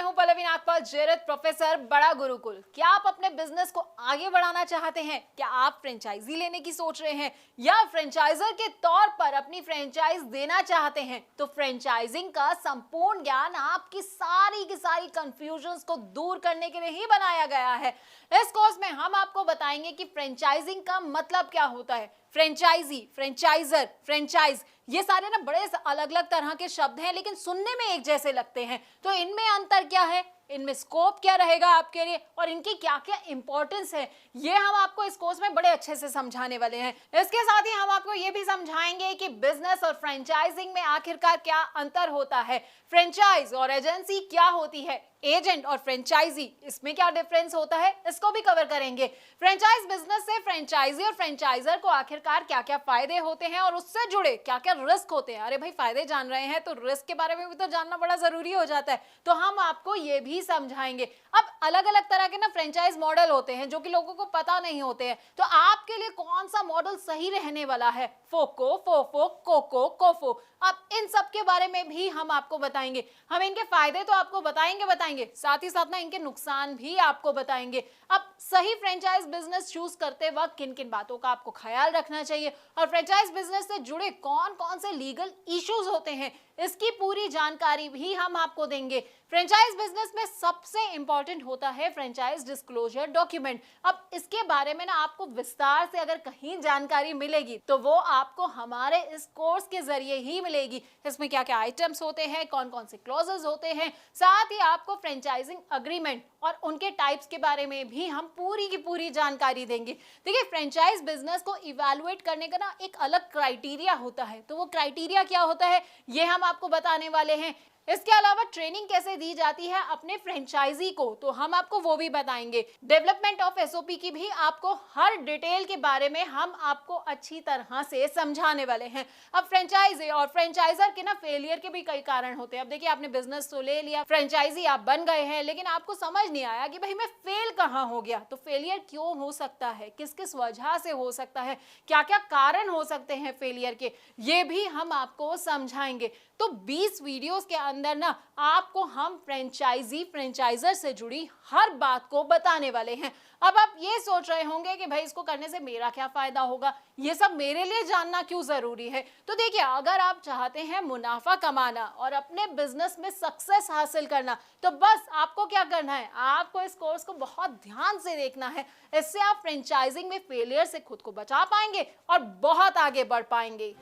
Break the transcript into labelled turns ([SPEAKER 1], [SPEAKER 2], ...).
[SPEAKER 1] मैं हूं पल्लवी नागपाल, जेरत प्रोफेसर, बड़ा गुरुकुल। क्या आप अपने बिजनेस को आगे बढ़ाना चाहते हैं? क्या आप फ्रेंचाइजी लेने की सोच रहे हैं या फ्रेंचाइजर के तौर पर अपनी फ्रेंचाइज देना चाहते हैं? तो फ्रेंचाइजिंग का संपूर्ण ज्ञान आपकी सारी की सारी कंफ्यूजन्स को दूर करने के लिए ही बनाया गया है। इस कोर्स में हम आपको बताएंगे कि फ्रेंचाइजिंग का मतलब क्या होता है। फ्रेंचाइजी, फ्रेंचाइजर, फ्रेंचाइज, ये सारे ना बड़े अलग अलग तरह के शब्द हैं, लेकिन सुनने में एक जैसे लगते हैं। तो इनमें अंतर क्या है, इनमें स्कोप क्या रहेगा आपके लिए और इनकी क्या क्या इंपॉर्टेंस है, ये हम आपको इस कोर्स में बड़े अच्छे से समझाने वाले हैं। इसके साथ ही हम आपको ये भी समझाएंगे कि बिजनेस और फ्रेंचाइजिंग में आखिरकार क्या अंतर होता है, फ्रेंचाइज और एजेंसी क्या होती है, एजेंट और फ्रेंचाइजी इसमें क्या डिफरेंस होता है, इसको भी कवर करेंगे। फ्रेंचाइज बिजनेस से फ्रेंचाइजी और फ्रेंचाइजर को आखिरकार क्या क्या फायदे होते हैं और उससे जुड़े क्या क्या रिस्क होते हैं। अरे भाई, फायदे जान रहे हैं तो रिस्क के बारे में भी तो जानना बड़ा जरूरी हो जाता है, तो हम आपको ये भी समझाएंगे। अब अलग अलग तरह के ना फ्रेंचाइज मॉडल होते हैं जो कि लोगों को पता नहीं होते हैं, तो आपके लिए कौन सा मॉडल सही रहने वाला है, फोको, फोफो, कोको, कोफो, अब इन सब के बारे में भी हम आपको बताएंगे। हम इनके फायदे तो आपको बताएंगे, साथ ही साथ ना इनके नुकसान भी आपको बताएंगे। अब सही फ्रेंचाइज बिजनेस चूज करते वक्त किन किन बातों का आपको ख्याल रखना चाहिए और फ्रेंचाइज बिजनेस से जुड़े कौन कौन से लीगल इश्यूज होते हैं, इसकी पूरी जानकारी भी हम आपको देंगे। फ्रेंचाइज बिजनेस में सबसे इंपॉर्टेंट होता है फ्रेंचाइज डिस्क्लोजर डॉक्यूमेंट। अब इसके बारे में ना आपको विस्तार से अगर कहीं जानकारी मिलेगी तो वो आपको हमारे इस कोर्स के जरिए ही मिलेगी। इसमें क्या क्या आइटम्स होते हैं, कौन कौन से क्लॉजेस होते हैं, साथ ही आपको फ्रेंचाइजिंग अग्रीमेंट और उनके टाइप्स के बारे में भी हम पूरी की पूरी जानकारी देंगे। देखिए, फ्रेंचाइज बिजनेस को इवैल्यूएट करने का ना एक अलग क्राइटेरिया होता है, तो वो क्राइटेरिया क्या होता है ये हम आपको बताने वाले हैं। इसके अलावा ट्रेनिंग कैसे दी जाती है अपने फ्रेंचाइजी को, तो हम आपको वो भी बताएंगे। डेवलपमेंट ऑफ एसओपी की भी आपको हर डिटेल के बारे में हम आपको अच्छी तरह से समझाने वाले हैं। अब फ्रेंचाइजी और फ्रेंचाइजर के ना फेलियर के भी कई कारण होते हैं। अब देखिए, आपने बिजनेस तो ले लिया, फ्रेंचाइजी आप बन गए हैं, लेकिन आपको समझ नहीं आया कि भाई मैं फेल कहाँ हो गया। तो फेलियर क्यों हो सकता है, किस किस वजह से हो सकता है, क्या क्या कारण हो सकते हैं फेलियर के, ये भी हम आपको समझाएंगे। तो 20 वीडियोस के अंदर ना आपको हम फ्रेंचाइजी फ्रेंचाइजर से जुड़ी हर बात को बताने वाले हैं। अब आप ये सोच रहे होंगे कि भाई इसको करने से मेरा क्या फायदा होगा, ये सब मेरे लिए जानना क्यों जरूरी है। तो देखिए, अगर आप चाहते हैं मुनाफा कमाना और अपने बिजनेस में सक्सेस हासिल करना, तो बस आपको क्या करना है, आपको इस कोर्स को बहुत ध्यान से देखना है। इससे आप फ्रेंचाइजिंग में फेलियर से खुद को बचा पाएंगे और बहुत आगे बढ़ पाएंगे।